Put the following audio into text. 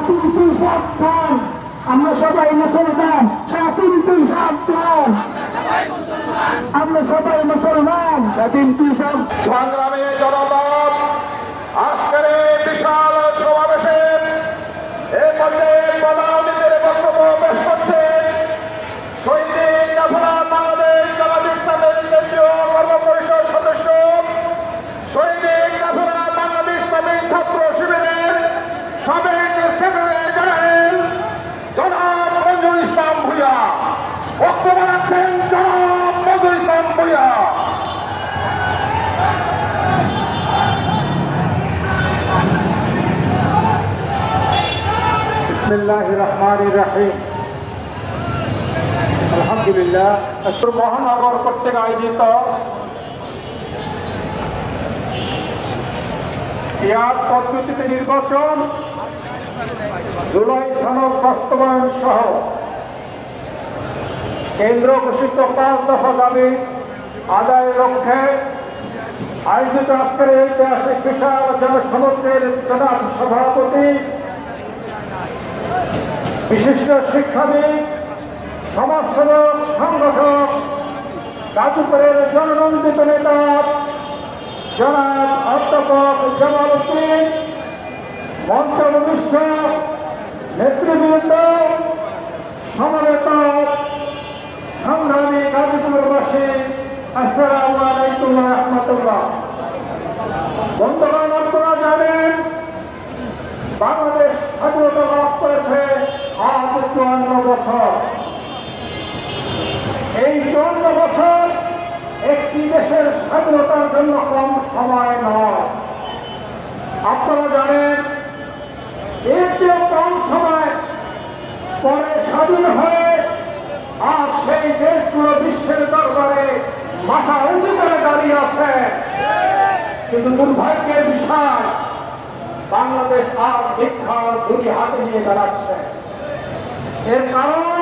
কিন্তু সাবধান, আমরা সবাই মুসলমান, কিন্তু সাবধান, আমরা সবাই মুসলমান, কিন্তু সব সংগ্রামী জনতা আজকের এই বিশাল সমাবেশে এ পর্যায়ে প্রধান অতিথির বক্তব্য পেশ করছেন শহীদ জাফর বাংলাদেশ জামাত ইসলামের কেন্দ্রীয় কর্মপরিষদ সদস্য, শহীদ জাফর বাংলাদেশ ইসলামী ছাত্র শিবিরের সাবেক সেক্রেটারি জেনারেল জনাব নজরুল ইসলাম ভূঁইয়া। বক্তব্য রাখছেন জনাব নজরুল ইসলাম ভূঁইয়া। বিসমিল্লাহির রহমানির রহিম। আলহামদুলিল্লাহ, মহানগর কর্তৃক আয়োজিত পেয়াদ পদ্ধতিতে নির্বাচন, জুলাই সনদ বাস্তবায়ন সহ কেন্দ্র ঘোষিত 5 দফা দাবি আদায়ের লক্ষ্যে আয়োজিত আজকের ঐতিহাসিক বিশাল জনসমুদ্রের প্রধান সভাপতি, বিশিষ্ট শিক্ষাবিদ, সমাজসেবক, সংগঠক, গাজীপুরের জননন্দিত নেতা জনাব অধ্যাপক জামাল উদ্দিন, মঞ্চভূমিষ্ঠ নেতৃবৃন্দ, সমবেত সংগ্রামী গাজীপুরবাসী, আসসালামু আলাইকুম ওয়া রাহমাতুল্লাহ। বন্ধুগণ, আপনারা জানেন বাংলাদেশ স্বাধীনতা লাভ করেছে আজ 54 বছর। এই 54 বছর একটি দেশের স্বাধীনতার জন্য কম সময় নয়। আপনারা জানেন এর চেয়ে কম সময় পরে স্বাধীন হয়ে আজ সেই দেশগুলো বিশ্বের দরবারে মাথা উঁচু করে দাঁড়িয়ে আছে। কিন্তু দুর্ভাগ্যের বিষয়, বাংলাদেশ আজ ভিক্ষার দুটি হাতে নিয়ে দাঁড়াচ্ছে। এর কারণ